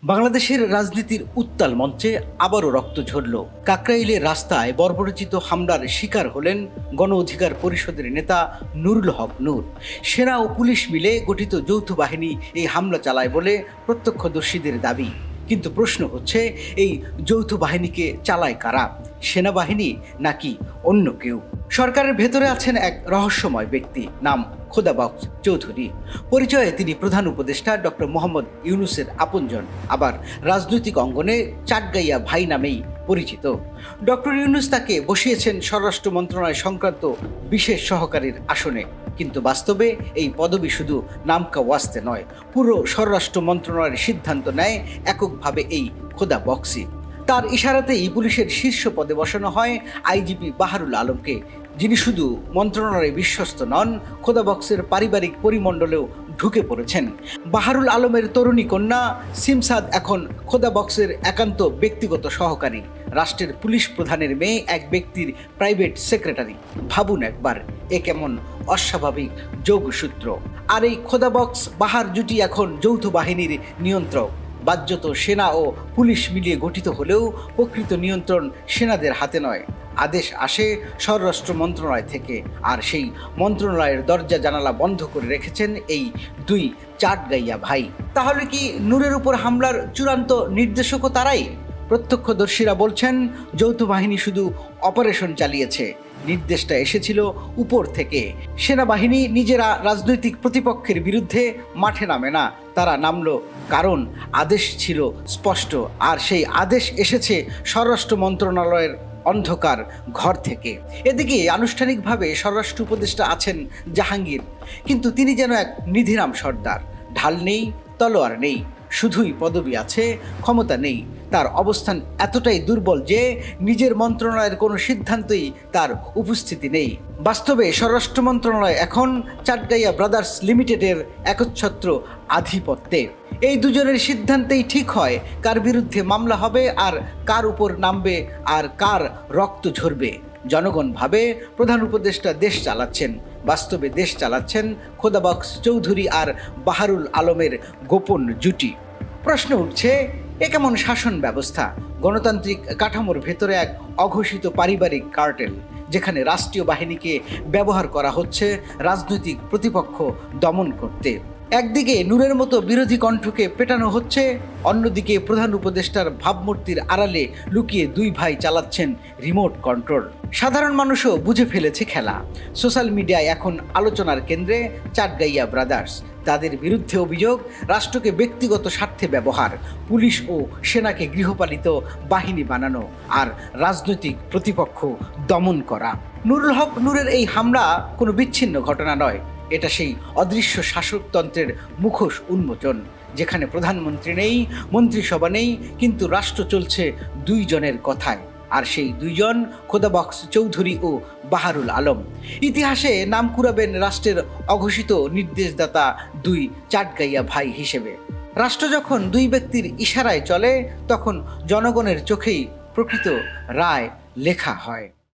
বাংলাদেশের রাজনীতির উত্তাল মঞ্চে আবারও রক্ত ঝরল। কাকরাইলের রাস্তায় বর্বরচিত হামলার শিকার হলেন গণ অধিকার পরিষদের নেতা নুরুল হক নূর। সেনা ও পুলিশ মিলে গঠিত যৌথ বাহিনী এই হামলা চালায় বলে প্রত্যক্ষদর্শীদের দাবি। কিন্তু প্রশ্ন হচ্ছে, এই যৌথ বাহিনীকে চালায় কারা? সেনাবাহিনী নাকি অন্য কেউ? সরকারের ভেতরে আছেন এক রহস্যময় ব্যক্তি, নাম খোদাবক্স চৌধুরী। পরিচয়ে তিনি প্রধান উপদেষ্টা ডক্টর মোহাম্মদ ইউনূসের আপনজন, আবার রাজনৈতিক অঙ্গনে চাটগাইয়া ভাই নামেই পরিচিত। ডক্টর ইউনূস তাকে বসিয়েছেন স্বরাষ্ট্র মন্ত্রণালয় সংক্রান্ত বিশেষ সহকারীর আসনে, কিন্তু বাস্তবে এই পদবি শুধু নামকা ওয়াস্তে নয়, পুরো স্বরাষ্ট্র মন্ত্রণালয়ের সিদ্ধান্ত নেয় এককভাবে এই খোদাবক্সই। তার ইশারাতেই পুলিশের শীর্ষ পদে বসানো হয় আইজিপি বাহারুল আলমকে, যিনি শুধু মন্ত্রণালয়ে বিশ্বস্ত নন, খোদাবক্সের পারিবারিক পরিমণ্ডলেও ঢুকে পড়েছেন। বাহারুল আলমের তরুণী কন্যা সিমসাদ এখন খোদাবক্সের একান্ত ব্যক্তিগত সহকারী, রাষ্ট্রের পুলিশ প্রধানের মেয়ে এক ব্যক্তির প্রাইভেট সেক্রেটারি। ভাবুন একবার, এ কেমন অস্বাভাবিক যোগসূত্র! আর এই খোদাবক্স বাহার জুটি এখন যৌথ বাহিনীর নিয়ন্ত্রক। বাহ্যত সেনা ও পুলিশ মিলিয়ে গঠিত হলেও প্রকৃত নিয়ন্ত্রণ সেনাদের হাতে নয়। আদেশ আসে স্বরাষ্ট্র মন্ত্রণালয় থেকে, আর সেই মন্ত্রণালয়ের দরজা জানালা বন্ধ করে রেখেছেন এই দুই চাটগাইয়া ভাই। তাহলে কি নূরের উপর হামলার চূড়ান্ত নির্দেশকও তারাই? প্রত্যক্ষদর্শীরা বলছেন, যৌথ বাহিনী শুধু অপারেশন চালিয়েছে, নির্দেশটা এসেছিল উপর থেকে। সেনাবাহিনী নিজেরা রাজনৈতিক প্রতিপক্ষের বিরুদ্ধে মাঠে নামে না, তারা নামলো কারণ আদেশ ছিল স্পষ্ট, আর সেই আদেশ এসেছে স্বরাষ্ট্র মন্ত্রণালয়ের অন্ধকার ঘর থেকে। এদিকে আনুষ্ঠানিকভাবে স্বরাষ্ট্র উপদেষ্টা আছেন জাহাঙ্গীর, কিন্তু তিনি যেন এক নিধিরাম সর্দার। ঢাল নেই, তলোয়ার নেই, শুধুই পদবি আছে, ক্ষমতা নেই। তার অবস্থান এতটাই দুর্বল যে নিজের মন্ত্রণালয়ের কোনো সিদ্ধান্তই তার উপস্থিতি নেই। বাস্তবে স্বরাষ্ট্র মন্ত্রণালয় এখন চাটগাইয়া ব্রাদার্স লিমিটেডের একচ্ছত্র আধিপত্যে। এই দুজনের সিদ্ধান্তেই ঠিক হয় কার বিরুদ্ধে মামলা হবে, আর কার উপর নামবে, আর কার রক্ত ঝরবে। জনগণ ভাবে প্রধান উপদেষ্টা দেশ চালাচ্ছেন, বাস্তবে দেশ চালাচ্ছেন খোদাবক্স চৌধুরী আর বাহারুল আলমের গোপন জুটি। প্রশ্ন উঠছে, এ কেমন শাসন ব্যবস্থা? গণতান্ত্রিক কাঠামোর ভেতরে এক অঘোষিত পারিবারিক কার্টেল, যেখানে রাষ্ট্রীয় বাহিনীকে ব্যবহার করা হচ্ছে রাজনৈতিক প্রতিপক্ষ দমন করতে। একদিকে নূরের মতো বিরোধী কণ্ঠকে পেটানো হচ্ছে, অন্যদিকে প্রধান উপদেষ্টার ভাবমূর্তির আড়ালে লুকিয়ে দুই ভাই চালাচ্ছেন রিমোট কন্ট্রোল। সাধারণ মানুষও বুঝে ফেলেছে খেলা। সোশ্যাল মিডিয়ায় এখন আলোচনার কেন্দ্রে চাটগাইয়া ব্রাদার্স। তাদের বিরুদ্ধে অভিযোগ, রাষ্ট্রকে ব্যক্তিগত স্বার্থে ব্যবহার, পুলিশ ও সেনাকে গৃহপালিত বাহিনী বানানো, আর রাজনৈতিক প্রতিপক্ষ দমন করা। নুরুল হক নূরের এই হামলা কোনো বিচ্ছিন্ন ঘটনা নয়, এটা সেই অদৃশ্য শাসকতন্ত্রের মুখোশ উন্মোচন, যেখানে প্রধানমন্ত্রী নেই, মন্ত্রিসভা নেই, কিন্তু রাষ্ট্র চলছে দুইজনের কথায়। আর সেই দুইজন খোদাবক্স চৌধুরী ও বাহারুল আলম। ইতিহাসে নাম কুড়াবেন রাষ্ট্রের অঘোষিত নির্দেশদাতা দুই চাটগাইয়া ভাই হিসেবে। রাষ্ট্র যখন দুই ব্যক্তির ইশারায় চলে, তখন জনগণের চোখেই প্রকৃত রায় লেখা হয়।